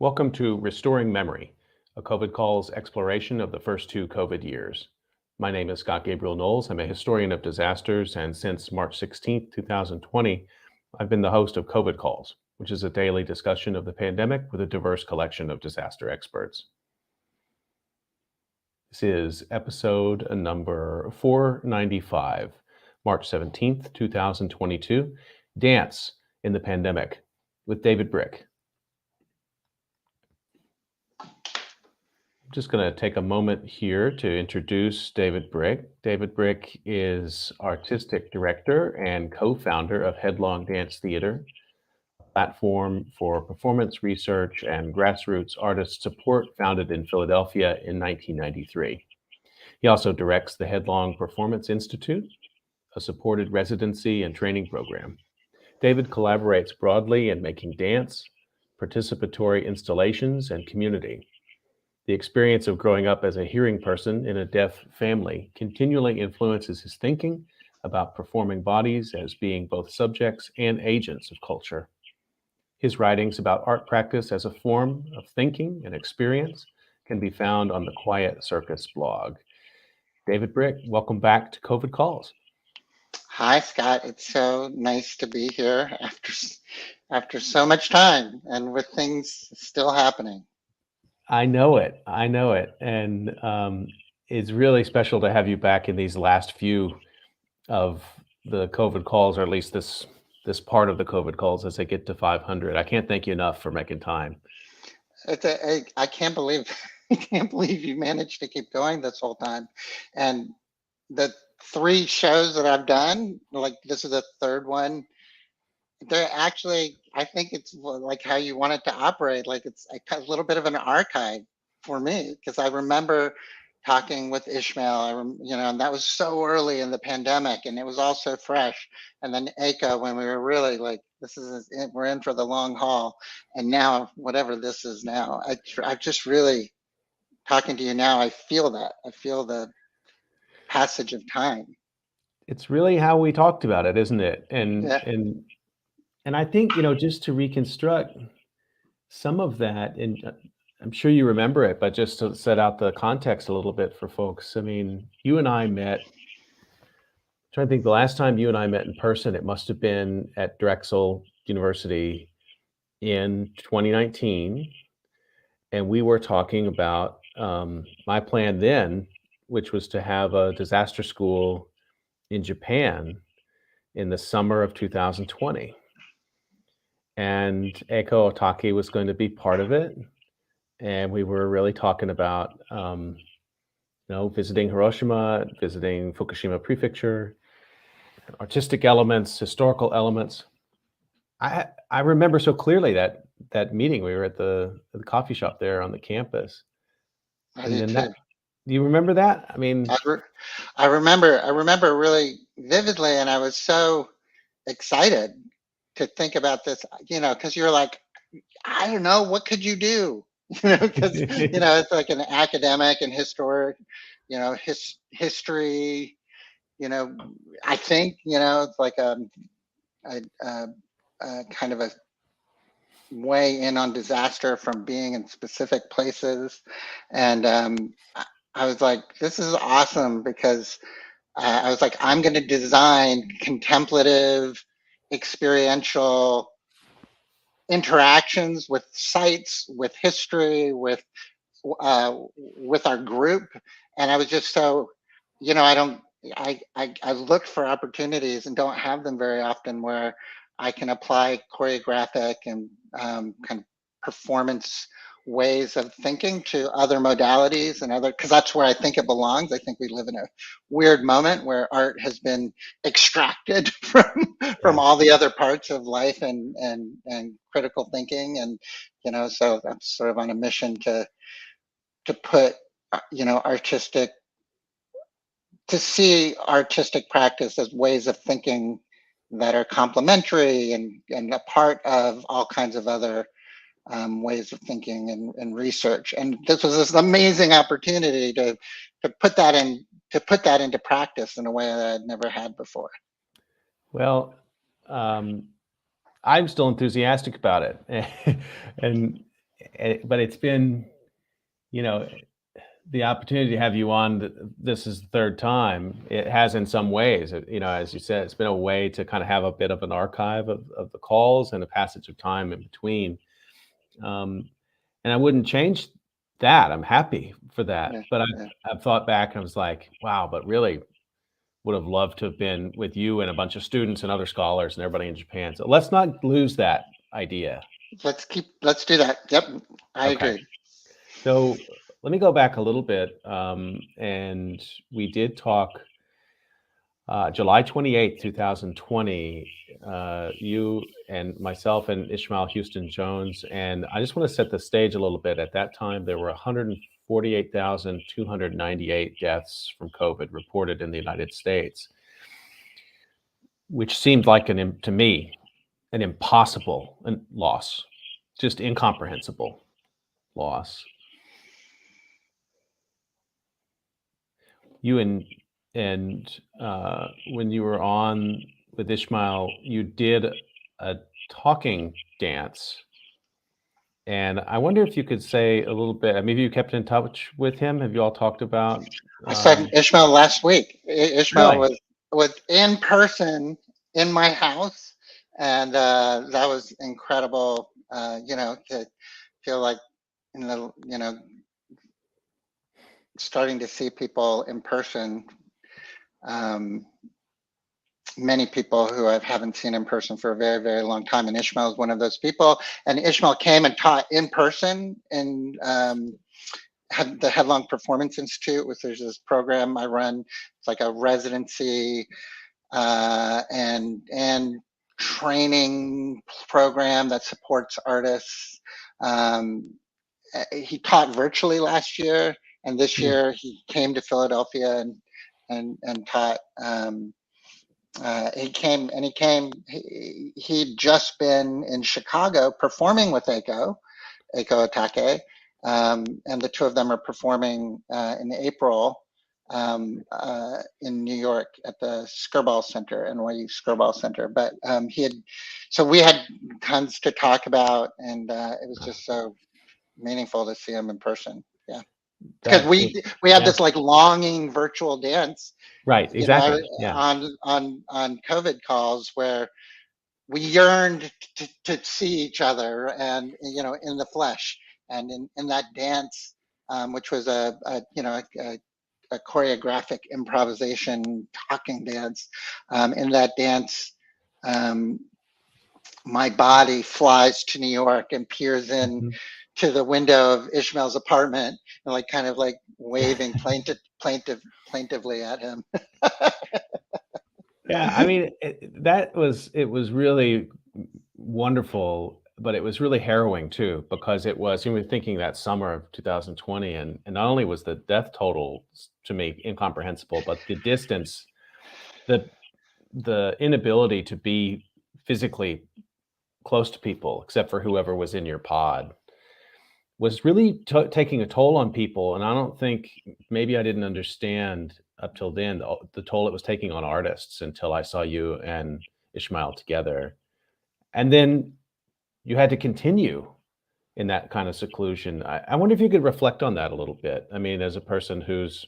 Welcome to Restoring Memory, a COVID Calls exploration of the first two COVID years. My name is Scott Gabriel Knowles. I'm a historian of disasters, and since March 16th, 2020, I've been the host of COVID Calls, which is a daily discussion of the pandemic with a diverse collection of disaster experts. This is episode number 495, March 17th, 2022, Dance in the Pandemic with David Brick. I'm just going to take a moment here to introduce David Brick. David Brick is artistic director and co-founder of Headlong Dance Theater, a platform for performance research and grassroots artist support founded in Philadelphia in 1993. He also directs the Headlong Performance Institute, a supported residency and training program. David collaborates broadly in making dance, participatory installations, and community. The experience of growing up as a hearing person in a deaf family continually influences his thinking about performing bodies as being both subjects and agents of culture. His writings about art practice as a form of thinking and experience can be found on the Quiet Circus blog. David Brick, welcome back to COVID Calls. Hi, Scott. It's so nice to be here after so much time and with things still happening. I know it. And it's really special to have you back in these last few of the COVID calls, or at least this part of the COVID calls as they get to 500. I can't thank you enough for making time. I can't believe I can't believe you managed to keep going this whole time. And the three shows that I've done, like this is the third one. They're actually, I think it's like how you want it to operate. Like it's a little bit of an archive for me because I remember talking with Ishmael, and that was so early in the pandemic and it was all so fresh. And then Aka, when we were really like, we're in for the long haul. And now, whatever this is now, I just really, talking to you now, I feel that. I feel the passage of time. It's really how we talked about it, isn't it? Yeah. And I think, just to reconstruct some of that, and I'm sure you remember it, but just to set out the context a little bit for folks. I mean, you and I met, I'm trying to think the last time you and I met in person, it must have been at Drexel University in 2019. And we were talking about my plan then, which was to have a disaster school in Japan in the summer of 2020. And Eiko Otake was going to be part of it. And we were really talking about, visiting Hiroshima, visiting Fukushima Prefecture, artistic elements, historical elements. I remember so clearly that meeting. We were at the coffee shop there on the campus. I do too. Do you remember that? I mean, I remember really vividly, and I was so excited to think about this, because you're like, I don't know, what could you do? Because it's like an academic and historic, history. I think it's like a kind of a way in on disaster from being in specific places, and I was like, this is awesome because I was like, I'm going to design contemplative, experiential interactions with sites, with history, with our group, and I was just so, I looked for opportunities and don't have them very often where I can apply choreographic and kind of performance ways of thinking to other modalities and because that's where I think it belongs. I think we live in a weird moment where art has been extracted from all the other parts of life and critical thinking, and so I'm sort of on a mission to put to see artistic practice as ways of thinking that are complementary and a part of all kinds of other ways of thinking and research. And this was this amazing opportunity to put that into practice in a way that I'd never had before. Well, I'm still enthusiastic about it, and but it's been, you know, the opportunity to have you on, this is the third time. It has in some ways, as you said, it's been a way to kind of have a bit of an archive of the calls and a passage of time in between. And I wouldn't change that. I'm happy for that. Yeah, But yeah. I've thought back and I was like, wow, but really would have loved to have been with you and a bunch of students and other scholars and everybody in Japan. So let's not lose that idea. Let's do that. Yep, I Okay. agree. So let me go back a little bit. And we did talk July 28th, 2020, you and myself and Ishmael Houston Jones. And I just want to set the stage a little bit. At that time, there were 148,298 deaths from COVID reported in the United States, which seemed like, to me, an impossible loss, just incomprehensible loss. You and when you were on with Ishmael, you did a talking dance, and I wonder if you could say a little bit. Maybe you kept in touch with him. Have you all talked about? I saw Ishmael last week. Ishmael Really? was in person in my house, and that was incredible. To feel like in the starting to see people in person. Many people who I haven't seen in person for a very, very long time. And Ishmael is one of those people. And Ishmael came and taught in person in had the Headlong Performance Institute, which there's this program I run. It's like a residency and training program that supports artists. He taught virtually last year, and this year he came to Philadelphia and taught. He'd just been in Chicago performing with Eiko Atake, and the two of them are performing in April in New York at the Skirball Center, NYU Skirball Center. But so we had tons to talk about, and it was just so meaningful to see him in person. Yeah, because we had Yeah. this like longing virtual dance, Right. Exactly. Yeah. on COVID calls where we yearned to see each other and in the flesh and in that dance, which was a choreographic improvisation talking dance. In that dance, my body flies to New York and peers in to the window of Ishmael's apartment and like kind of like waving plaintively at him. Yeah, I mean, it was really wonderful, but it was really harrowing too, because you were thinking that summer of 2020, and not only was the death total to me incomprehensible, but the distance, the inability to be physically close to people, except for whoever was in your pod, was really taking a toll on people. And I don't think, maybe I didn't understand up till then the toll it was taking on artists until I saw you and Ishmael together. And then you had to continue in that kind of seclusion. I wonder if you could reflect on that a little bit. I mean, as a person whose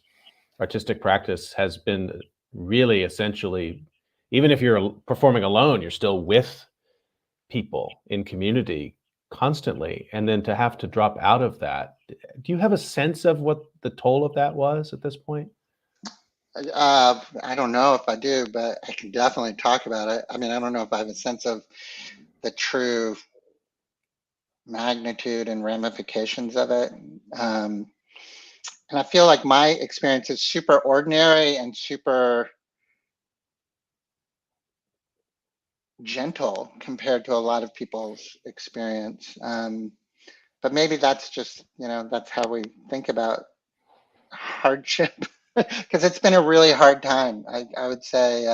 artistic practice has been really essentially, even if you're performing alone, you're still with people in community constantly, and then to have to drop out of that. Do you have a sense of what the toll of that was at this point? I don't know if I do, but I can definitely talk about it. I mean, I don't know if I have a sense of the true magnitude and ramifications of it. And I feel like my experience is super ordinary and super gentle compared to a lot of people's experience. But maybe that's just, that's how we think about hardship, because it's been a really hard time. I would say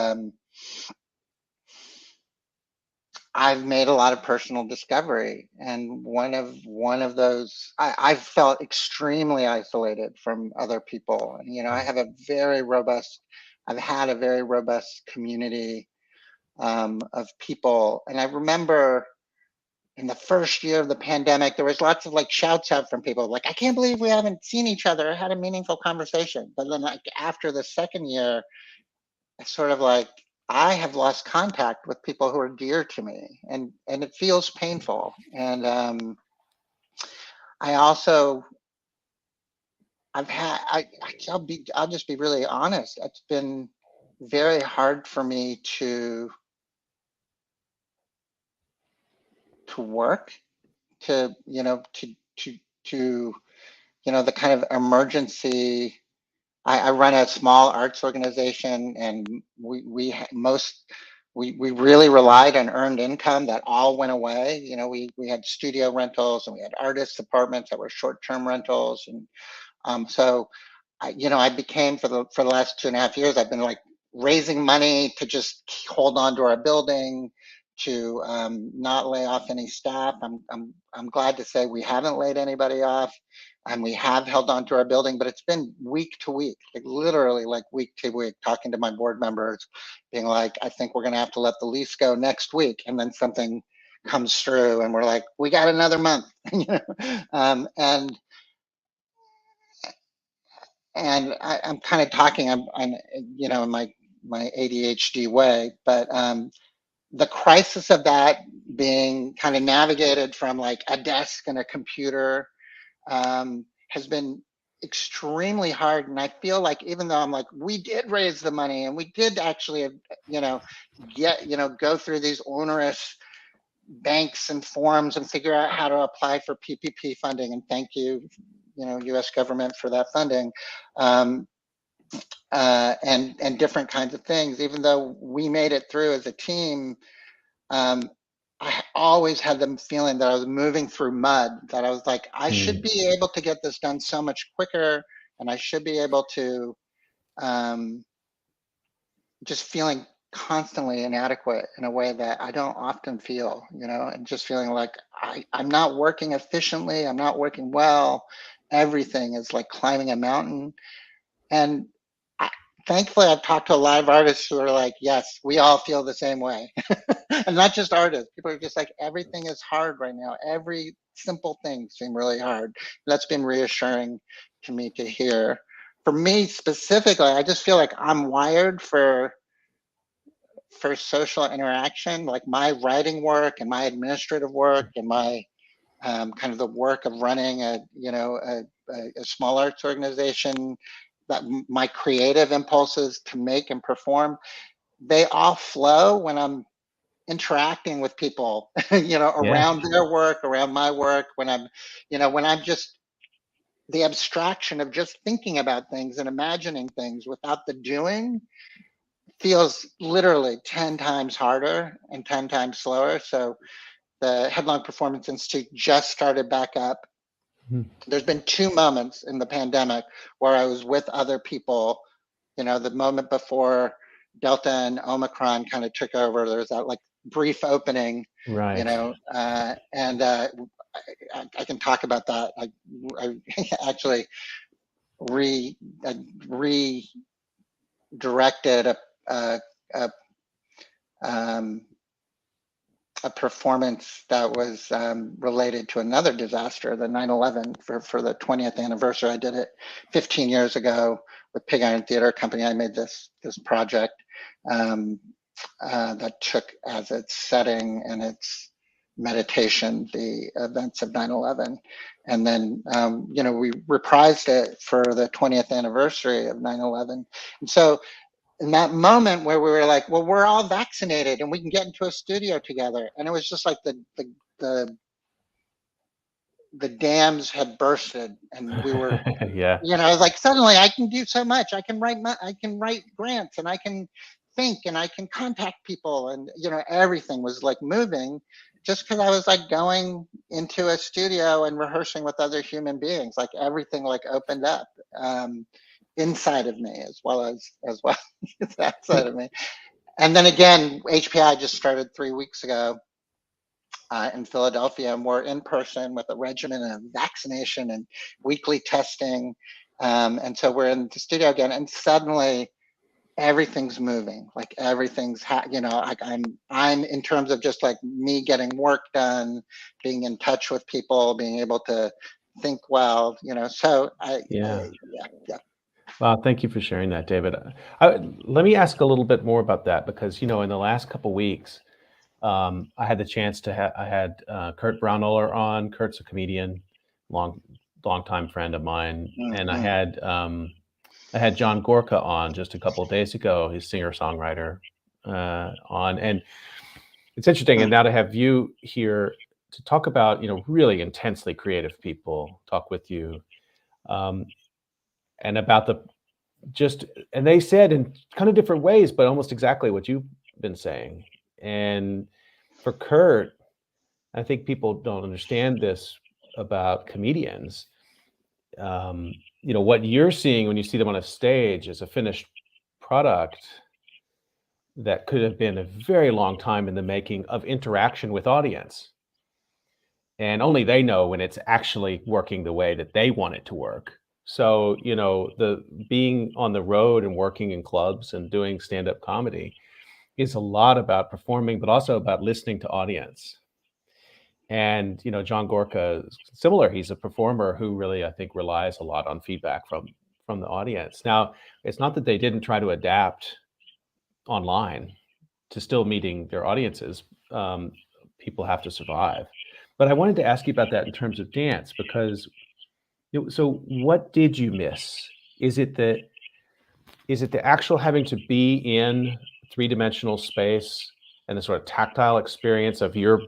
I've made a lot of personal discovery, and one of those, I've felt extremely isolated from other people. And I have I've had a very robust community of people, and I remember in the first year of the pandemic, there was lots of like shouts out from people like, I can't believe we haven't seen each other, had a meaningful conversation. But then like after the second year, it's sort of like I have lost contact with people who are dear to me, and it feels painful. And I also I'll just be really honest. It's been very hard for me to work, to to the kind of emergency. I run a small arts organization, and we really relied on earned income that all went away. We had studio rentals, and we had artists apartments that were short-term rentals, and so I became for the last 2.5 years, I've been like raising money to just hold on to our building, to not lay off any staff. I'm glad to say we haven't laid anybody off, and we have held on to our building, but it's been week to week, like literally like week to week, talking to my board members, being like, I think we're going to have to let the lease go next week, and then something comes through, and we're like, we got another month, and I'm kind of talking, I'm in my ADHD way, but the crisis of that being kind of navigated from like a desk and a computer has been extremely hard. And I feel like even though I'm like, we did raise the money and we did actually, you know, go through these onerous banks and forms and figure out how to apply for PPP funding. And thank you, U.S. government for that funding, and different kinds of things. Even though we made it through as a team, um, I always had the feeling that I was moving through mud. That I was like, I should Mm. be able to get this done so much quicker, and I should be able to um, just feeling constantly inadequate in a way that I don't often feel, and just feeling like I'm not working efficiently, I'm not working well. Everything is like climbing a mountain. And I, thankfully, I've talked to a lot of artists who are like, yes, we all feel the same way. And not just artists. People are just like, everything is hard right now. Every simple thing seems really hard. That's been reassuring to me to hear. For me specifically, I just feel like I'm wired for social interaction, like my writing work and my administrative work and my kind of the work of running a small arts organization, that my creative impulses to make and perform, they all flow when I'm interacting with people, Yeah. around their work, around my work, when I'm just the abstraction of just thinking about things and imagining things without the doing feels literally 10 times harder and 10 times slower. So the Headlong Performance Institute just started back up. Mhm. There's been 2 moments in the pandemic where I was with other people. The moment before Delta and Omicron kind of took over, there was that like brief opening, Right. and I can talk about that. I actually re redirected a, a, um, a performance that was related to another disaster, the 9/11, for the 20th anniversary. I did it 15 years ago with Pig Iron Theater Company. I made this project um, that took as its setting and its meditation the events of 9/11, and then we reprised it for the 20th anniversary of 9/11. And so in that moment where we were like, well, we're all vaccinated and we can get into a studio together. And it was just like the the dams had bursted, and we were, Yeah. like suddenly I can do so much. I can write grants, and I can think, and I can contact people, and everything was like moving just because I was like going into a studio and rehearsing with other human beings. Like everything like opened up inside of me as well as outside of me. And then again, HPI just started 3 weeks ago in Philadelphia, and we're in person with a regimen of vaccination and weekly testing. And so we're in the studio again, and suddenly everything's moving, like everything's like I'm in terms of just like me getting work done, being in touch with people, being able to think well, so Yeah. yeah, yeah. Well, thank you for sharing that, David. Let me ask a little bit more about that because, in the last couple weeks, I had the chance to I had Kurt Braunohler on. Kurt's a comedian, long, longtime friend of mine, and Mhm. I had John Gorka on just a couple of days ago. He's singer songwriter on, and it's interesting. And now to have you here to talk about, really intensely creative people talk with you, um, and about just and they said in kind of different ways, but almost exactly what you've been saying. And for Kurt, I think people don't understand this about comedians. What you're seeing when you see them on a stage is a finished product that could have been a very long time in the making of interaction with audience. And only they know when it's actually working the way that they want it to work. So, the being on the road and working in clubs and doing stand-up comedy is a lot about performing, but also about listening to audience. And, John Gorka is similar. He's a performer who really, I think, relies a lot on feedback from the audience. Now, it's not that they didn't try to adapt online to still meeting their audiences. People have to survive. But I wanted to ask you about that in terms of dance, because so what did you miss? Is it the actual having to be in three-dimensional space and the sort of tactile experience of your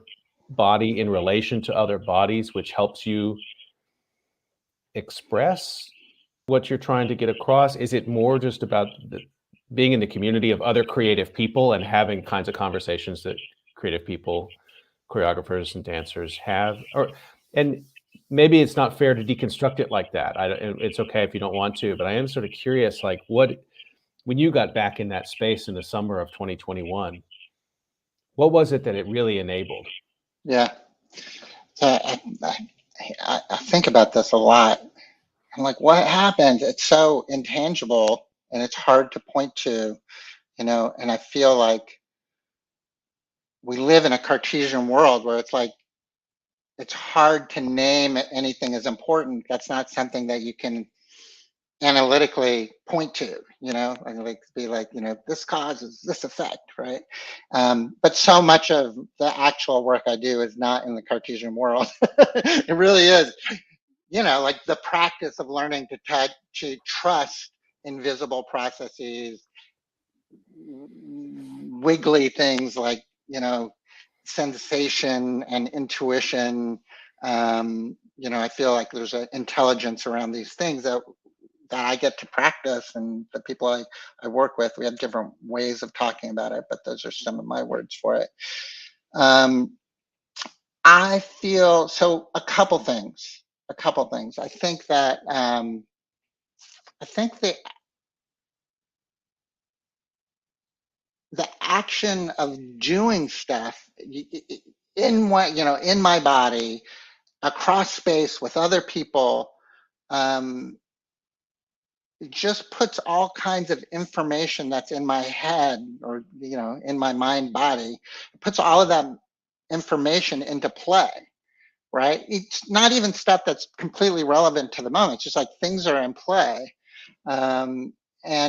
body in relation to other bodies, which helps you express what you're trying to get across? Is it more just about being in the community of other creative people and having kinds of conversations that creative people, choreographers and dancers have? And maybe it's not fair to deconstruct it like that. It's okay if you don't want to, but I am sort of curious, like when you got back in that space in the summer of 2021, what was it that it really enabled? Yeah. So I think about this a lot. I'm like, what happened? It's so intangible and it's hard to point to, and I feel like we live in a Cartesian world where it's like it's hard to name anything as important. That's not something that you can analytically point to, and like be like, this causes this effect, right? But so much of the actual work I do is not in the Cartesian world. It really is, like the practice of learning to touch, to trust invisible processes, wiggly things like, sensation and intuition. I feel like there's an intelligence around these things that I get to practice, and the people I work with, we have different ways of talking about it, but those are some of my words for it. I feel so a couple things. I think that the action of doing stuff in my body across space with other people, um, it just puts all kinds of information that's in my head or in my mind body. It puts all of that information into play, right? It's not even stuff that's completely relevant to the moment. It's just like things are in play. And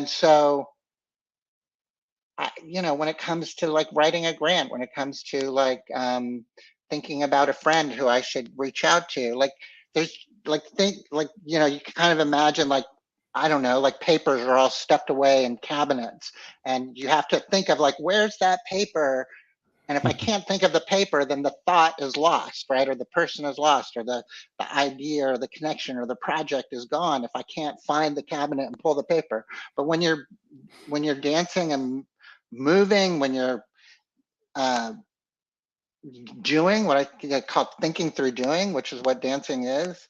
so when it comes to like writing a grant, when it comes to like thinking about a friend who I should reach out to, like there's you can kind of imagine like, I don't know, like papers are all stuffed away in cabinets, and you have to think of like, where's that paper? And if I can't think of the paper, then the thought is lost, right? Or the person is lost, or the idea or the connection or the project is gone if I can't find the cabinet and pull the paper. But when you're dancing and moving, when you're uh, doing what I call thinking through doing, which is what dancing is,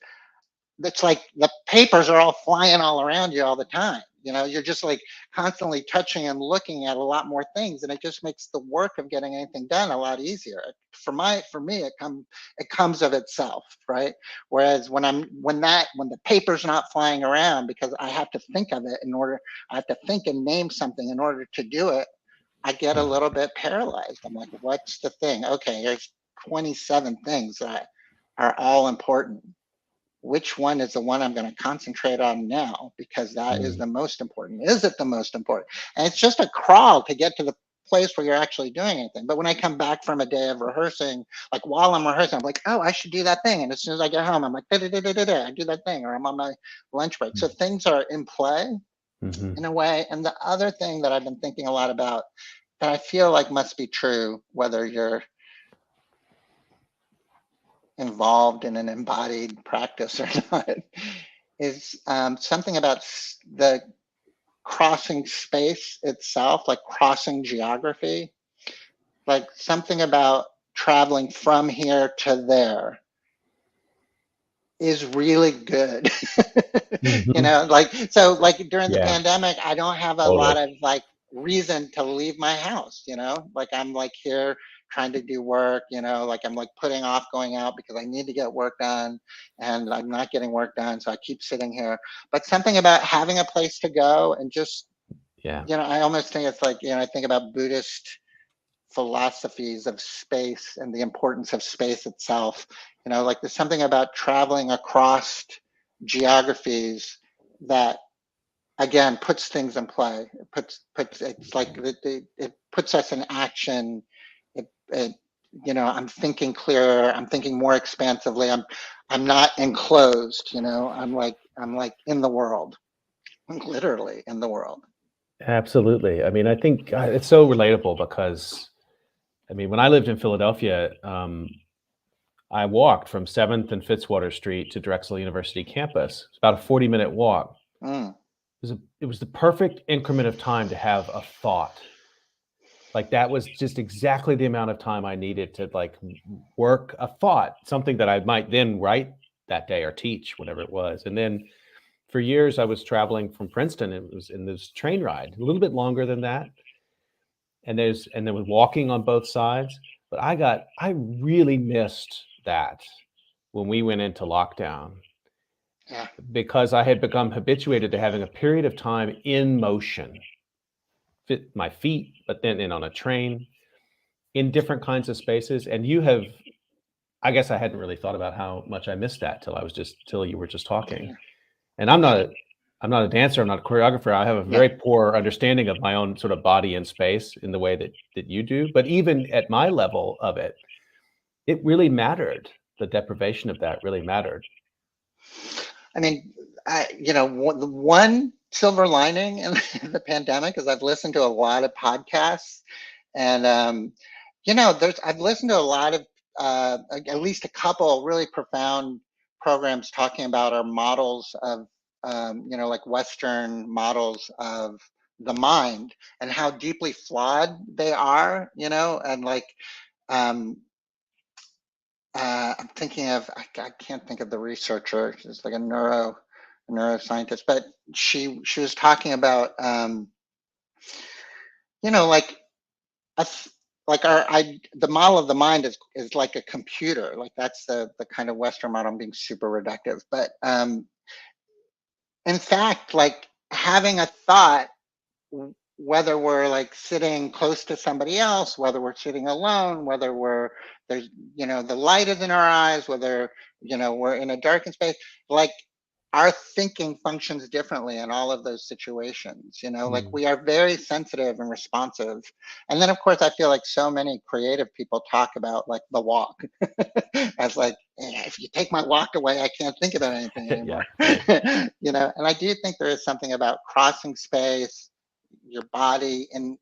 it's like the papers are all flying all around you all the time. You're just like constantly touching and looking at a lot more things, and it just makes the work of getting anything done a lot easier. For me, it comes of itself, right? Whereas when the paper's not flying around, because I have to think of it I have to think and name something in order to do it, I get a little bit paralyzed. I'm like, what's the thing? Okay, there's 27 things that are all important. Which one is the one I'm going to concentrate on now? Because that is the most important. Is it the most important? And it's just a crawl to get to the place where you're actually doing anything. But when I come back from a day of rehearsing, like while I'm rehearsing, I'm like, oh, I should do that thing. And as soon as I get home, I'm like, I do that thing, or I'm on my lunch break. So things are in play in a way. And the other thing that I've been thinking a lot about that I feel like must be true, whether you're involved in an embodied practice or not, is something about the crossing space itself, like crossing geography, like something about traveling from here to there is really good. Like during the Yeah, pandemic, I don't have a totally. lot of like reason to leave my house, like I'm like here trying to do work, like I'm like putting off going out because I need to get work done and I'm not getting work done. So I keep sitting here. But something about having a place to go and just, Yeah. I almost think it's like, I think about Buddhist philosophies of space and the importance of space itself. Like there's something about traveling across geographies that again puts things in play. It puts it's like it puts us in action. It I'm thinking clearer. I'm thinking more expansively. I'm not enclosed. I'm like in the world, literally in the world. Absolutely. I mean, I think it's so relatable because, I mean, when I lived in Philadelphia, I walked from 7th and Fitzwater Street to Drexel University campus. It's about a 40-minute walk. Mm, It was the perfect increment of time to have a thought. Like that was just exactly the amount of time I needed to like work a thought, something that I might then write that day or teach, whatever it was. And then for years I was traveling from Princeton. It was in this train ride, a little bit longer than that. And there was walking on both sides. But I really missed that when we went into lockdown yeah. because I had become habituated to having a period of time in motion, fit my feet, but then in on a train in different kinds of spaces. And I guess I hadn't really thought about how much I missed that till you were just talking. And I'm not a dancer, I'm not a choreographer. I have a Yeah. very poor understanding of my own sort of body and space in the way that you do. But even at my level of it, it really mattered. The deprivation of that really mattered. I mean, the one silver lining in the pandemic is I've listened to a lot of podcasts, and I've listened to a lot of at least a couple really profound programs talking about our models of like Western models of the mind and how deeply flawed they are, and like um, I'm thinking of I can't think of the researcher. She's like a neuroscientist, but she was talking about like a like the model of the mind is like a computer. Like that's the kind of Western model. I'm being super reductive, but in fact, like having a thought, whether we're like sitting close to somebody else, whether we're sitting alone, whether there's the light is in our eyes, whether we're in a darkened space, like our thinking functions differently in all of those situations. Like Mm. we are very sensitive and responsive. And then of course I feel like so many creative people talk about like the walk as like, if you take my walk away, I can't think about anything Yeah, anymore. right. And I do think there is something about crossing space, your body in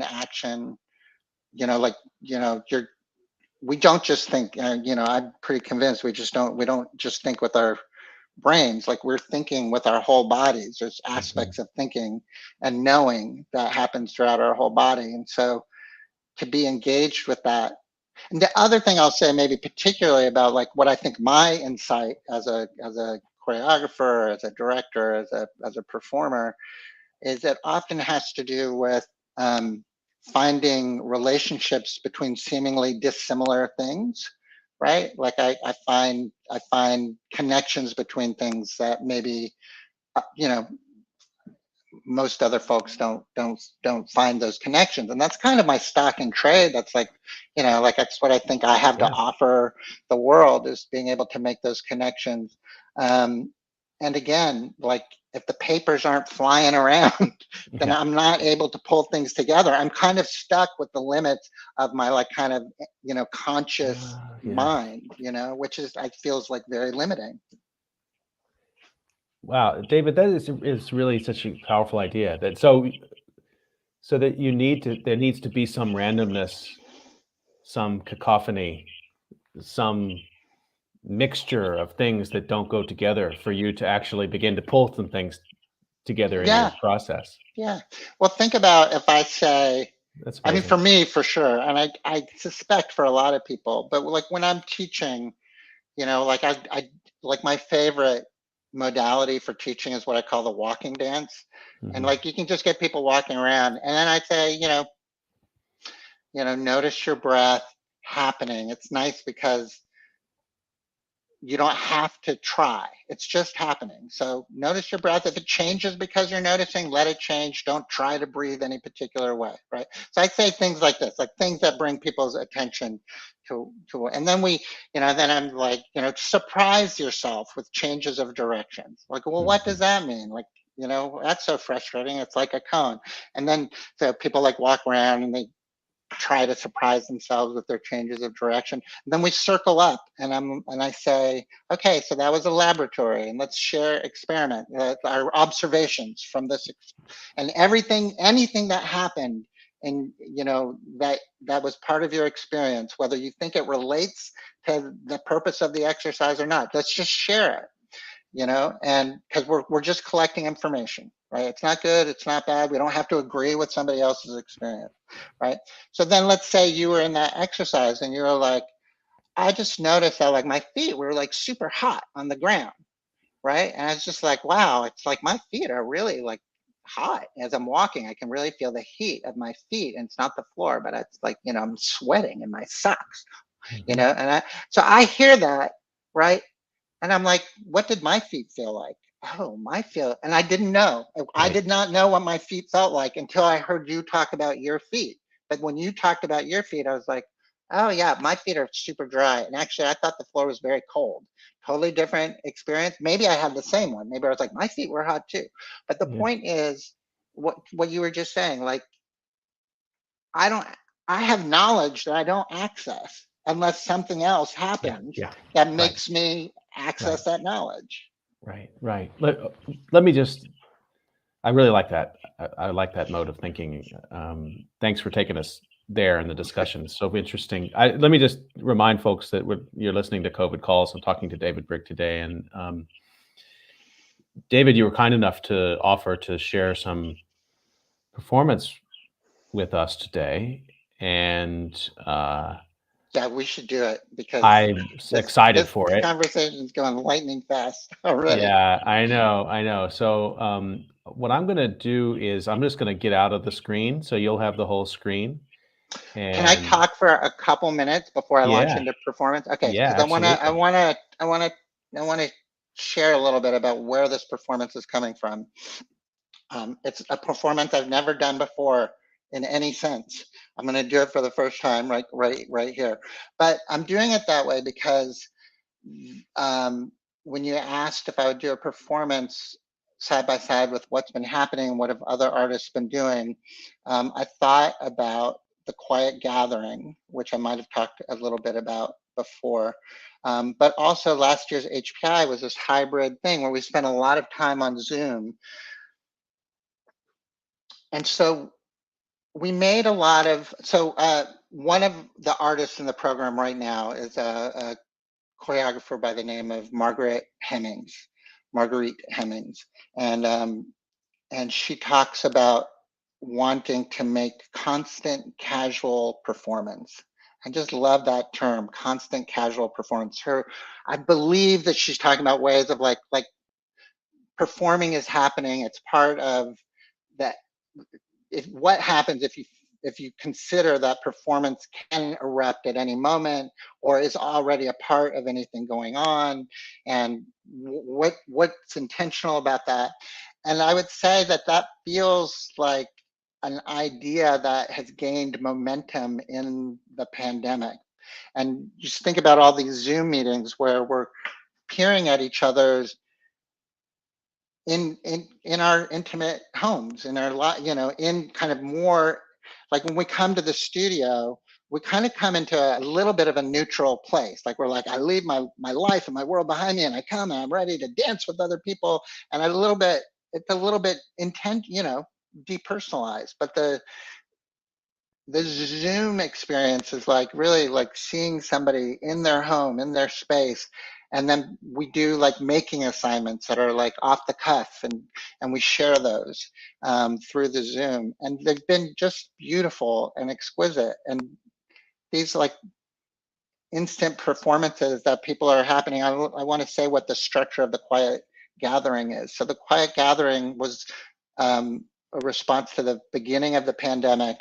action, like you're we don't just think, I'm pretty convinced we don't just think with our brains, like we're thinking with our whole bodies. There's Mhm. aspects of thinking and knowing that happens throughout our whole body. And so to be engaged with that And the other thing I'll say, maybe particularly about like what I think my insight as a choreographer, as a director, as a performer, is it often has to do with finding relationships between seemingly dissimilar things, right? Like I find connections between things that maybe you know most other folks don't find those connections, and that's kind of my stock in trade. That's like, like that's what I think I have to Yeah. offer the world, is being able to make those connections. um, and again, like if the papers aren't flying around, then Yeah. I'm not able to pull things together. I'm kind of stuck with the limits of my like kind of conscious Yeah. mind, which is I feels like very limiting. Wow, David, that is really such a powerful idea. So that there needs to be some randomness, some cacophony, some mixture of things that don't go together for you to actually begin to pull some things together in your Yeah. process. Yeah. Well, think about if I say, That's I mean, amazing. for me, for sure, and I suspect for a lot of people, but like when I'm teaching, like like my favorite modality for teaching is what I call the walking dance. And Mhm. like you can just get people walking around. And then I say, notice your breath happening. It's nice because you don't have to try. It's just happening. So notice your breath. If it changes because you're noticing, let it change. Don't try to breathe any particular way, right? So I say things like this, like things that bring people's attention and then then I'm like, surprise yourself with changes of directions. Like, well, what does Mhm. that mean? Like, that's so frustrating. It's like a cone. And then so people like walk around and they try to surprise themselves with their changes of direction. And then we circle up, and I say, okay, so that was a laboratory, and let's share experiment, our observations from this, and anything that happened, and that was part of your experience, whether you think it relates to the purpose of the exercise or not. Let's just share it. And because we're just collecting information, right? It's not good, it's not bad. We don't have to agree with somebody else's experience, right? So then let's say you were in that exercise and you were like, I just noticed that like my feet were like super hot on the ground, right? And I was just like, wow, it's like my feet are really like hot as I'm walking. I can really feel the heat of my feet, and it's not the floor, but it's like, I'm sweating in my socks, Mhm. so I hear that, right? And I'm like, what did my feet feel like? Oh, and I didn't know. I Right. did not know what my feet felt like until I heard you talk about your feet. But when you talked about your feet, I was like, oh yeah, my feet are super dry. And actually, I thought the floor was very cold. Totally different experience. Maybe I had the same one. Maybe I was like, my feet were hot too. But the Yeah. point is, what you were just saying, like, I don't, I have knowledge that I don't access unless something else Yeah. happens Yeah. that Right. makes me Right. access that knowledge. Right. Right. Let me just I really like that. I like that mode of thinking. Thanks for taking us there in the discussion. It's so interesting. Let me just remind folks that you're listening to COVID Calls. I'm talking to David Brick today. And David, you were kind enough to offer to share some performance with us today. And Yeah, we should do it because I'm this excited this for it. conversation is going lightning fast already. Yeah, I know, I know. So, what I'm gonna do is I'm just gonna get out of the screen, so you'll have the whole screen. Can I And talk for a couple minutes before I launch yeah, into performance? Okay, yeah, because absolutely. I wanna share a little bit about where this performance is coming from. It's a performance I've never done before in any sense. I'm going to do it for the first time, right here. But I'm doing it that way because when you asked if I would do a performance side by side with what's been happening, what have other artists been doing, I thought about the Quiet Gathering, which I might have talked a little bit about before. But also last year's HPI was this hybrid thing where we spent a lot of time on Zoom. And so we made a lot of, one of the artists in the program right now is a choreographer by the name of Marguerite Hemmings. And she talks about wanting to make constant casual performance I just love that term, constant casual performance. I believe that she's talking about ways of like performing is happening. It's part of that. What happens if you consider that performance can erupt at any moment or is already a part of anything going on, and what's intentional about that? And I would say that that feels like an idea that has gained momentum in the pandemic. And just think about all these Zoom meetings where we're peering at each other's in our intimate homes, in our in kind of more like when we come to the studio, we kind of come into a little bit of a neutral place. Like we're like, I leave my life and my world behind me, and I come and I'm ready to dance with other people. And it's a little bit intent, depersonalized. But the Zoom experience is like really like seeing somebody in their home, in their space. And then we do like making assignments that are like off the cuff, and we share those through the Zoom. And they've been just beautiful and exquisite. And these like instant performances that people are happening. I want to say what the structure of the Quiet Gathering is. So the Quiet Gathering was a response to the beginning of the pandemic.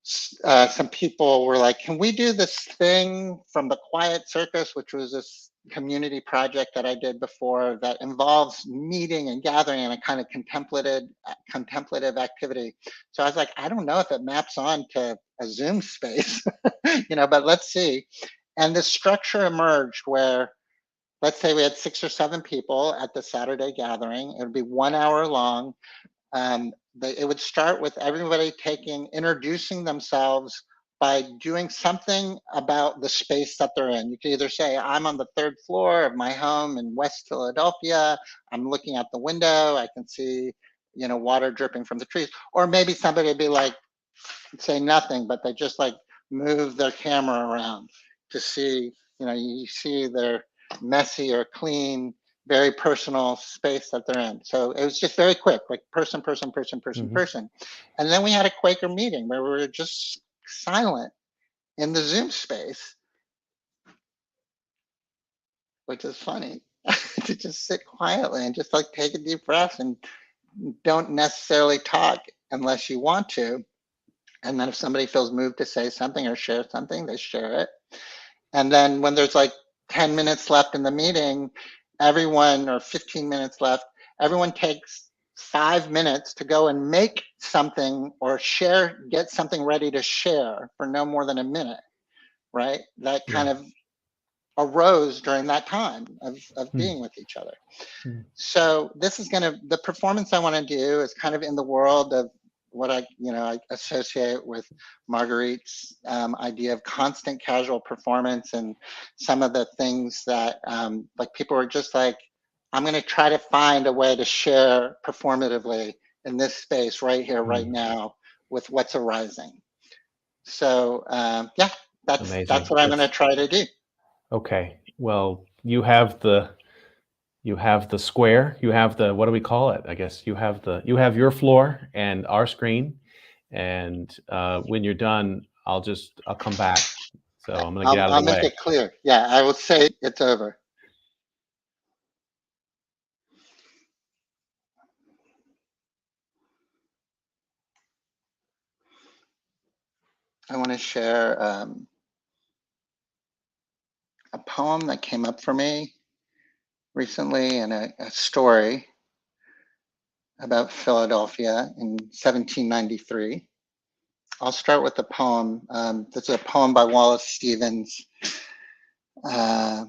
Some people were like, can we do this thing from the Quiet Circus, which was this community project that I did before that involves meeting and gathering in a kind of contemplative activity. So I was like, I don't know if it maps on to a Zoom space, but let's see. And this structure emerged where, let's say we had 6 or 7 people at the Saturday gathering. It would be 1 hour long. It would start with everybody introducing themselves by doing something about the space that they're in. You could either say, I'm on the 3rd floor of my home in West Philadelphia. I'm looking out the window. I can see, water dripping from the trees. Or maybe somebody would be like, say nothing, but they just like move their camera around to see, you see their messy or clean, very personal space that they're in. So it was just very quick, like person, person, person, person, Mhm. person. And then we had a Quaker meeting where we were just silent in the Zoom space, which is funny to just sit quietly and just like take a deep breath and don't necessarily talk unless you want to. And then if somebody feels moved to say something or share something, they share it. And then when there's like 10 minutes left in the meeting, or 15 minutes left, everyone takes 5 minutes to go and make something or get something ready to share for no more than a minute, right? That kind Yeah. of arose during that time of Mm. being with each other. Mm. So the performance I want to do is kind of in the world of what I associate with Marguerite's idea of constant casual performance, and some of the things that like people are just like, I'm going to try to find a way to share performatively in this space right here, right Mm. now, with what's arising. So yeah, that's Amazing. what I'm going to It's try to do. okay. Well, you have the square. You have the, what do we call it? I guess you have your floor and our screen. And when you're done, I'll come back. So I'm gonna get out of I'll the make way. it clear. Yeah, I will say it's over. I want to share a poem that came up for me recently, and a story about Philadelphia in 1793. I'll start with the poem. This is a poem by Wallace Stevens. Uh,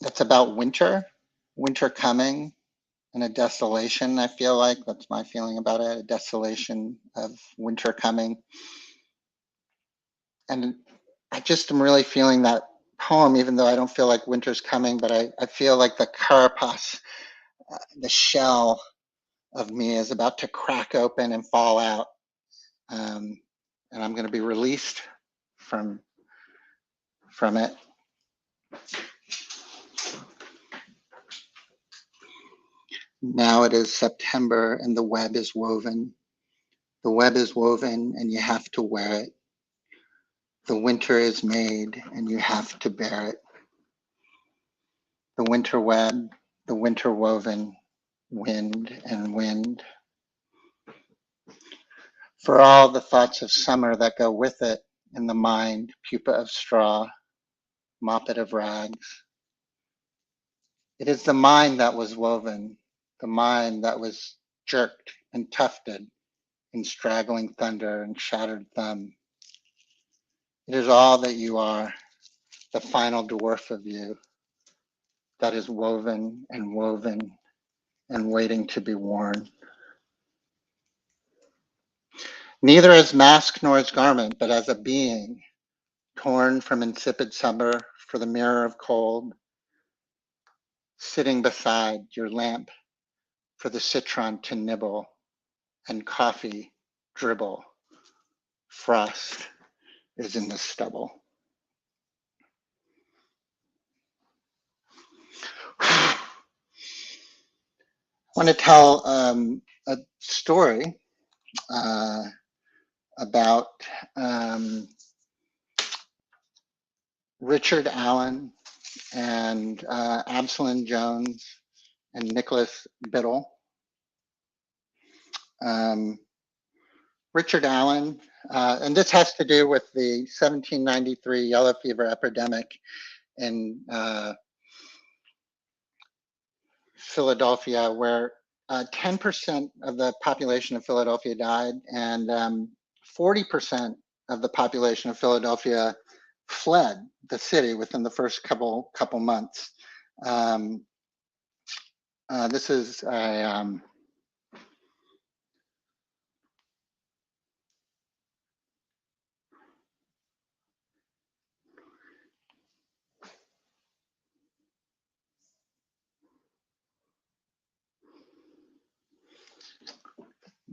it's about winter coming, and a desolation. I feel like that's my feeling about it, a desolation of winter coming. And I just am really feeling that poem, even though I don't feel like winter's coming, but I feel like the carapace, the shell of me is about to crack open and fall out. And I'm going to be released from it. Now it is September and the web is woven. The web is woven and you have to wear it. The winter is made and you have to bear it. The winter web, the winter woven, wind and wind. For all the thoughts of summer that go with it in the mind, pupa of straw, moppet of rags. It is the mind that was woven, the mind that was jerked and tufted in straggling thunder and shattered thumb. It is all that you are, the final dwarf of you, that is woven and waiting to be worn. Neither as mask nor as garment, but as a being, torn from insipid summer for the mirror of cold, sitting beside your lamp for the citron to nibble and coffee dribble. Frost is in the stubble. I want to tell a story about Richard Allen and Absalom Jones and Nicholas Biddle. Richard Allen, and this has to do with the 1793 yellow fever epidemic in Philadelphia, where 10% of the population of Philadelphia died, and 40% of the population of Philadelphia fled the city within the first couple months. This is a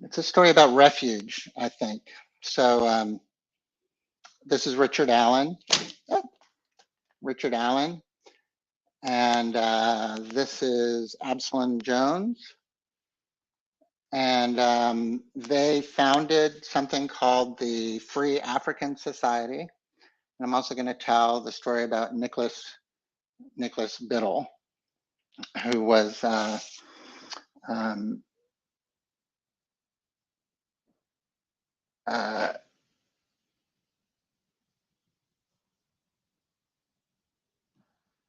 it's a story about refuge, I think. So this is Richard Allen. Oh, Richard Allen. And this is Absalom Jones. And they founded something called the Free African Society. And I'm also going to tell the story about Nicholas Biddle, who was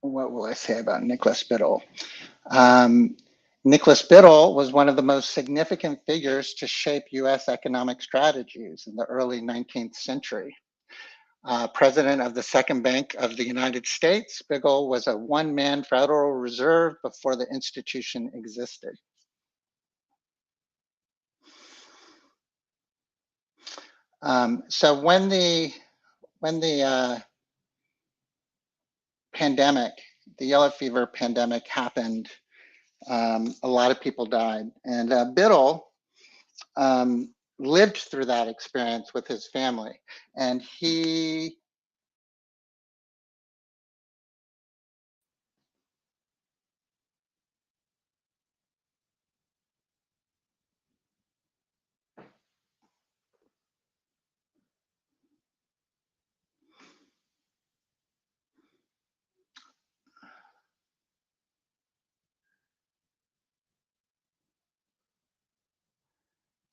what will I say about Nicholas Biddle? Nicholas Biddle was one of the most significant figures to shape US economic strategies in the early 19th century. President of the Second Bank of the United States, Biddle was a one-man Federal Reserve before the institution existed. So when the pandemic, the yellow fever pandemic happened, a lot of people died, and Biddle lived through that experience with his family, and he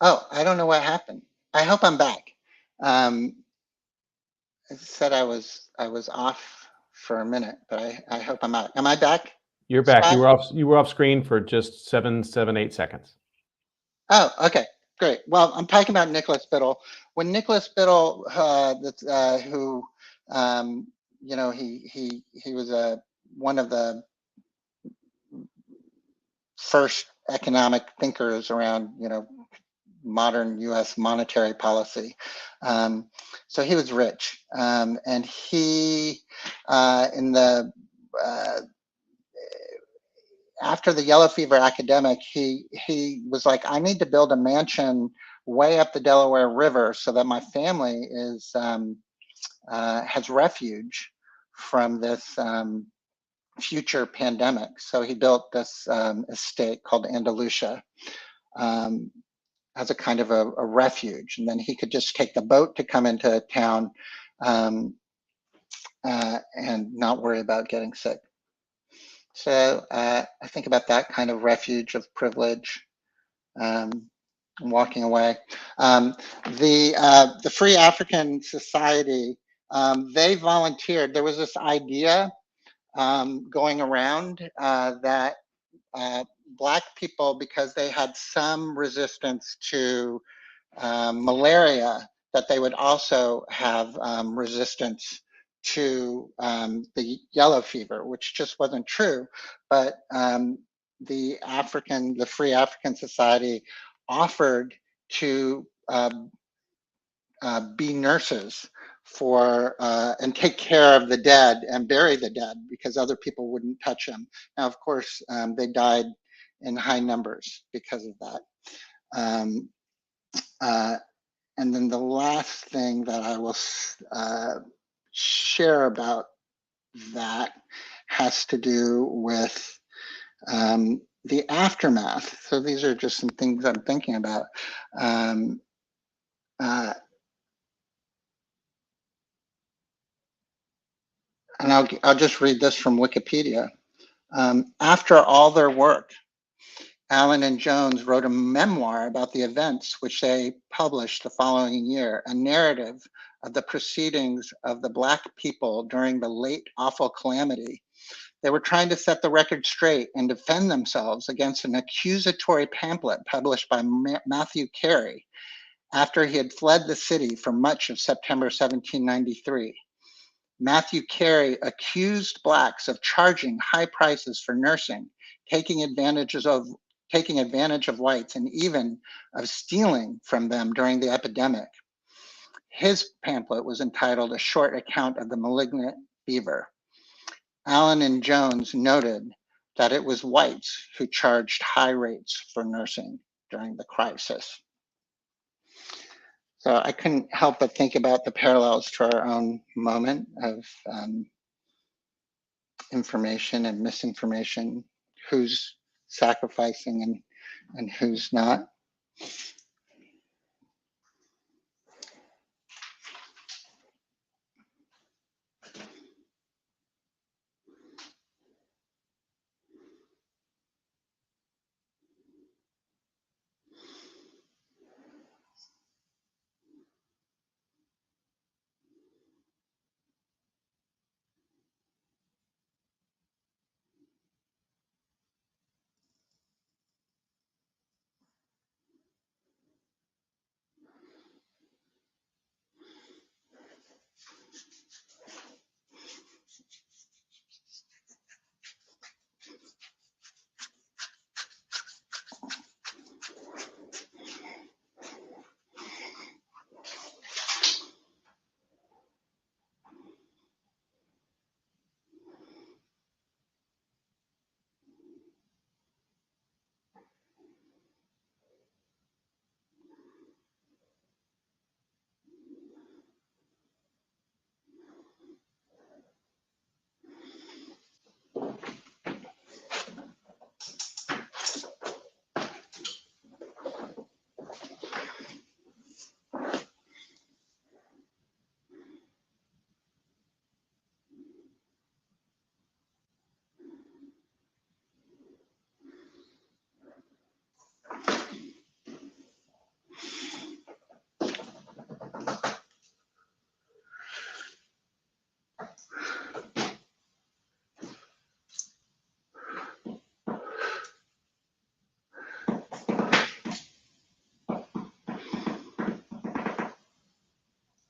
oh, I don't know what happened. I hope I'm back. I said I was off for a minute, but I hope I'm out. Am I back? You're back. Scott? You were off screen for just 8 seconds. Oh, okay, great. Well, I'm talking about Nicholas Biddle. When Nicholas Biddle, who, you know, he was one of the first economic thinkers around, you know, modern U.S. monetary policy. So he was rich, and he, in the after the yellow fever epidemic, he was like, I need to build a mansion way up the Delaware River so that my family is has refuge from this future pandemic. So he built this estate called Andalusia. as a kind of a refuge, and then he could just take the boat to come into town and not worry about getting sick. So I think about that kind of refuge of privilege, walking away. The Free African Society, they volunteered. There was this idea going around that Black people, because they had some resistance to malaria, that they would also have resistance to the yellow fever, which just wasn't true. But the Free African Society offered to be nurses for and take care of the dead and bury the dead because other people wouldn't touch them. Now, of course, they died in high numbers because of that. And then the last thing that I will share about that has to do with the aftermath. So these are just some things I'm thinking about. And I'll just read this from Wikipedia. After all their work, Allen and Jones wrote a memoir about the events which they published the following year, a narrative of the proceedings of the Black people during the late awful calamity. They were trying to set the record straight and defend themselves against an accusatory pamphlet published by Matthew Carey after he had fled the city for much of September 1793. Matthew Carey accused Blacks of charging high prices for nursing, taking advantage of whites, and even of stealing from them during the epidemic. His pamphlet was entitled A Short Account of the Malignant Fever. Allen and Jones noted that it was whites who charged high rates for nursing during the crisis. So I couldn't help but think about the parallels to our own moment of information and misinformation, who's sacrificing and who's not.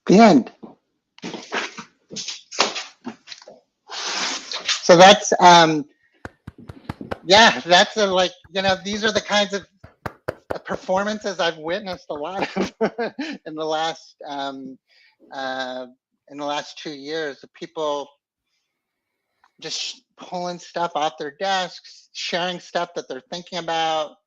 The end. So that's yeah, that's like, these are the kinds of performances I've witnessed a lot of in the last 2 years, of people just pulling stuff off their desks, sharing stuff that they're thinking about,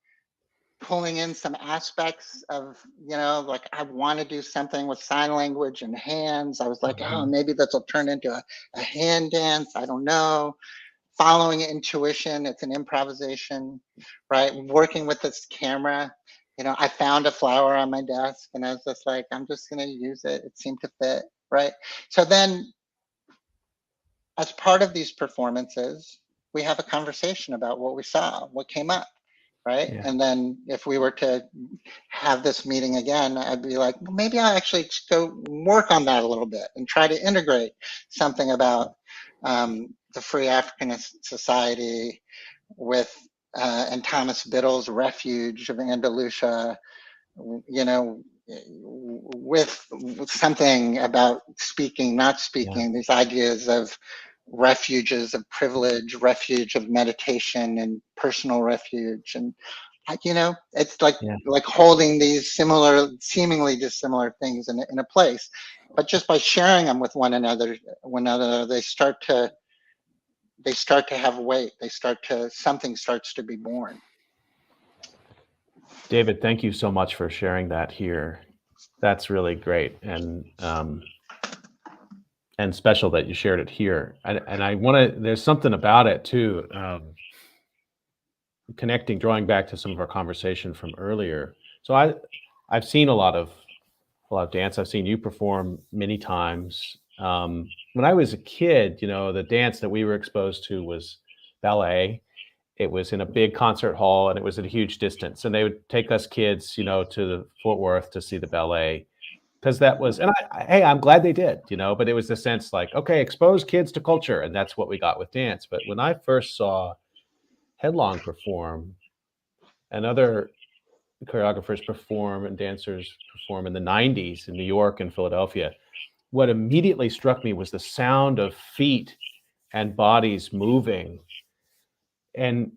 pulling in some aspects of, like, I want to do something with sign language and hands. I was like, oh, maybe this will turn into a hand dance. I don't know. Following intuition, it's an improvisation, right? Working with this camera I found a flower on my desk and I was just like, I'm just going to use it. It seemed to fit. Right. So then, as part of these performances, we have a conversation about what we saw, what came up. Right. Yeah. And then if we were to have this meeting again, I'd be like, well, maybe I'll actually go work on that a little bit and try to integrate something about the Free African Society with and Thomas Biddle's Refuge of Andalusia, with something about speaking, not speaking, these ideas of refuges of privilege, refuge of meditation, and personal refuge. And it's like holding these seemingly dissimilar things in a place, but just by sharing them with one another, they start to have weight. Something starts to be born. David, thank you so much for sharing that here. That's really great and special that you shared it here. And I want to. There's something about it too. Drawing back to some of our conversation from earlier. So I've seen a lot of dance. I've seen you perform many times. When I was a kid, the dance that we were exposed to was ballet. It was in a big concert hall and it was at a huge distance. And they would take us kids, to the Fort Worth to see the ballet. Because that was, and hey, I'm glad they did, but it was the sense like, okay, expose kids to culture. And that's what we got with dance. But when I first saw Headlong perform and other choreographers perform and dancers perform in the 90s in New York and Philadelphia, what immediately struck me was the sound of feet and bodies moving and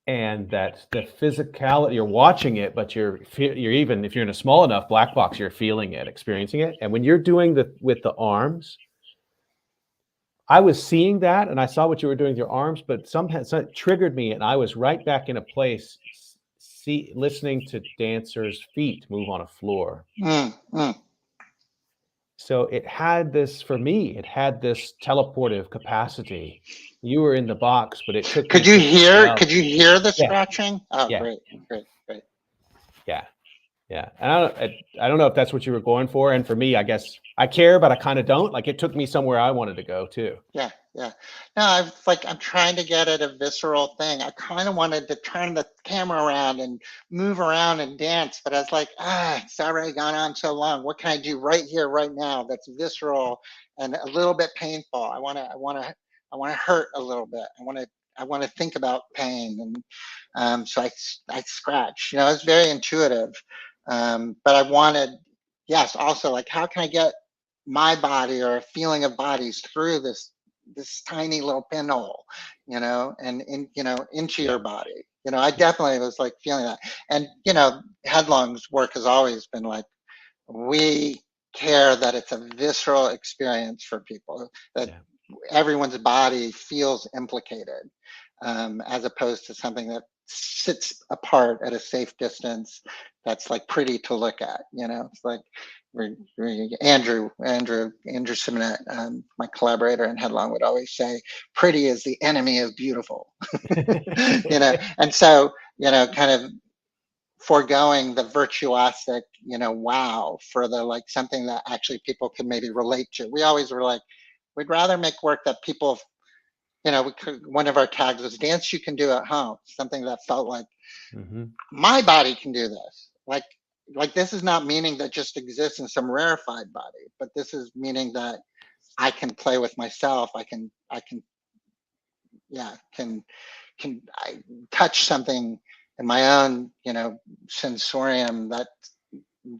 that the physicality, you're watching it, but you're even, if you're in a small enough black box, you're feeling it, experiencing it. And when you're doing with the arms, I was seeing that and I saw what you were doing with your arms, but somehow it triggered me and I was right back in a place listening to dancers' feet move on a floor. So it had this, for me, it had this teleportive capacity. You were in the box, but it took Could me you to hear? Could you hear the Yeah. scratching? Oh, Yeah. great. Yeah. And I don't know if that's what you were going for. And for me, I guess I care, but I kind of don't. Like it took me somewhere I wanted to go too. Yeah. No, I'm trying to get at a visceral thing. I kind of wanted to turn the camera around and move around and dance, but I was like, it's already gone on so long. What can I do right here, right now? That's visceral and a little bit painful. I want to hurt a little bit. I want to think about pain, and so I scratch. It's very intuitive, but I wanted, yes, also like how can I get my body or a feeling of bodies through this tiny little pinhole, and into your body. I definitely was like feeling that, and Headlong's work has always been like we care that it's a visceral experience for people, that everyone's body feels implicated, as opposed to something that sits apart at a safe distance that's like pretty to look at. It's like Andrew Simonette, my collaborator in Headlong, would always say, pretty is the enemy of beautiful. And so, kind of foregoing the virtuosic, wow, for the like something that actually people can maybe relate to. We always were like, we'd rather make work that people, one of our tags was dance you can do at home, something that felt like my body can do this. Like this is not meaning that just exists in some rarefied body, but this is meaning that I can play with myself. I can I touch something in my own, sensorium that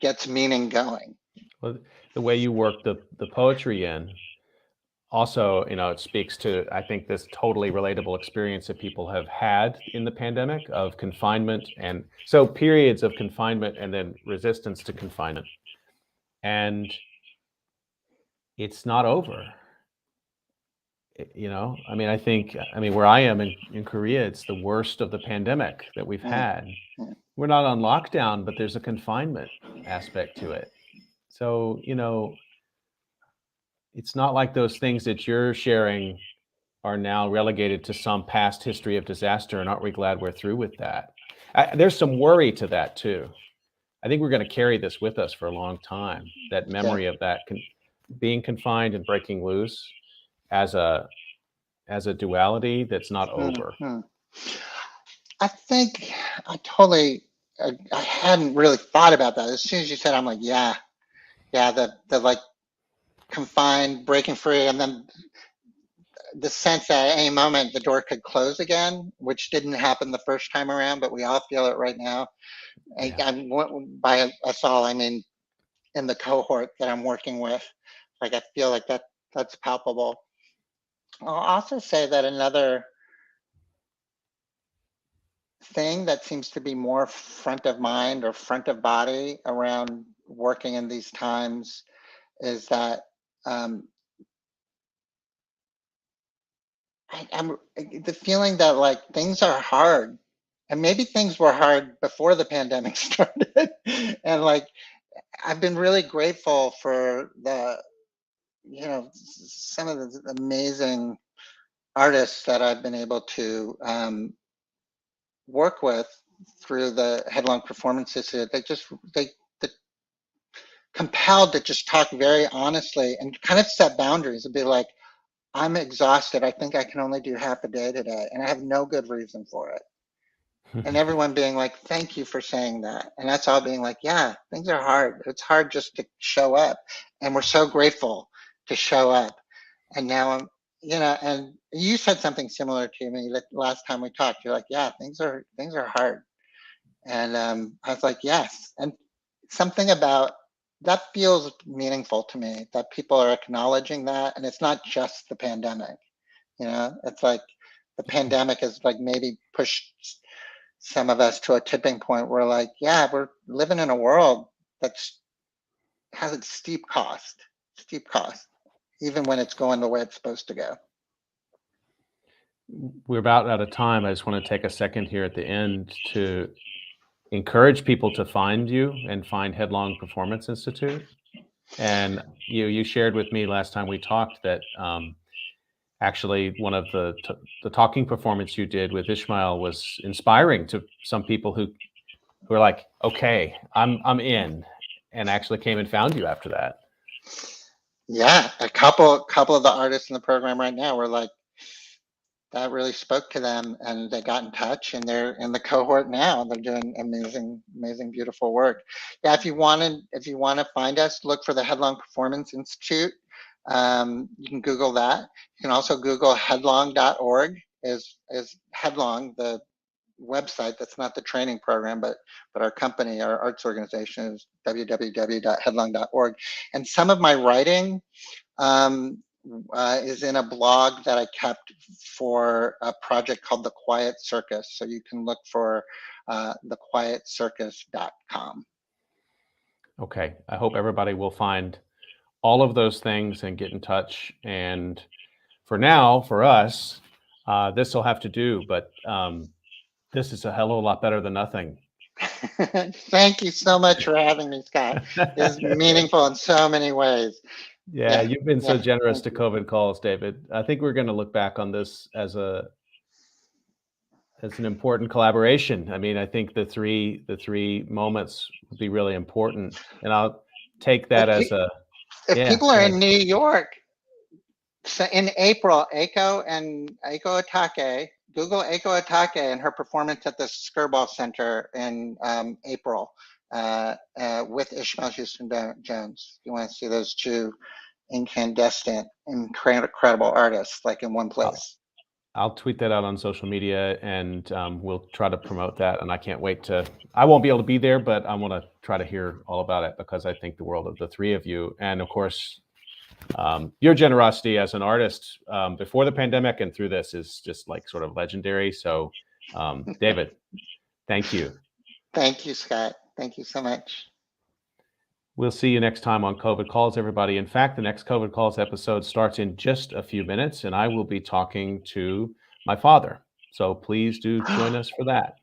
gets meaning going. Well, the way you work the poetry in also, it speaks to, I think, this totally relatable experience that people have had in the pandemic of confinement. And so periods of confinement and then resistance to confinement. And it's not over. I think, where I am in Korea, it's the worst of the pandemic that we've had. We're not on lockdown, but there's a confinement aspect to it. So, it's not like those things that you're sharing are now relegated to some past history of disaster. And aren't we glad we're through with that? There's some worry to that too. I think we're going to carry this with us for a long time. That memory of that being confined and breaking loose as a duality that's not over. Mm-hmm. I think I hadn't really thought about that. As soon as you said, I'm like, yeah, the like confined, breaking free, and then the sense that at any moment the door could close again, which didn't happen the first time around, but we all feel it right now. Yeah. By us all, I mean in the cohort that I'm working with. Like I feel like that's palpable. I'll also say that another thing that seems to be more front of mind or front of body around working in these times is that I'm the feeling that like things are hard, and maybe things were hard before the pandemic started. And like I've been really grateful for some of the amazing artists that I've been able to work with through the Headlong Performance Institute. They compelled to just talk very honestly and kind of set boundaries and be like, I'm exhausted. I think I can only do half a day today, and I have no good reason for it. And everyone being like, thank you for saying that. And that's all being like, yeah, things are hard. It's hard just to show up. And we're so grateful to show up. And now and you said something similar to me last time we talked. You're like, yeah, things are hard. And I was like, yes. And something about that feels meaningful to me, that people are acknowledging that. And it's not just the pandemic. It's like the pandemic has like maybe pushed some of us to a tipping point where like, yeah, we're living in a world that's has its steep cost, even when it's going the way it's supposed to go. We're about out of time. I just want to take a second here at the end to encourage people to find you and find Headlong Performance Institute. And you shared with me last time we talked that actually one of the talking performance you did with Ishmael was inspiring to some people who are like, okay, I'm in, and actually came and found you after that. Yeah, a couple of the artists in the program right now were like, that really spoke to them, and they got in touch, and they're in the cohort now. They're doing amazing, beautiful work. Yeah, if you want to find us, look for the Headlong Performance Institute. You can Google that. You can also Google headlong.org. Is Headlong the website? That's not the training program, but our company, our arts organization, is www.headlong.org. And some of my writing is in a blog that I kept for a project called The Quiet Circus. So you can look for thequietcircus.com. Okay, I hope everybody will find all of those things and get in touch. And for now, for us, this will have to do, but this is a hell of a lot better than nothing. Thank you so much for having me, Scott. This is meaningful in so many ways. Yeah, you've been so generous to COVID calls, David. I think we're going to look back on this as an important collaboration. I mean, I think the three moments would be really important, and I'll take that as a. If people are in New York, so in April, Eiko Atake, Google Eiko Atake and her performance at the Skirball Center in April with Ishmael Houston Jones. You want to see those two incandescent, incredible artists like in one place. I'll tweet that out on social media, and we'll try to promote that. And I can't wait to. I won't be able to be there, but I want to try to hear all about it because I think the world of the three of you, and of course, your generosity as an artist before the pandemic and through this is just like sort of legendary. So, David, thank you. Thank you, Scott. Thank you so much. We'll see you next time on COVID Calls, everybody. In fact, the next COVID Calls episode starts in just a few minutes, and I will be talking to my father. So please do join us for that.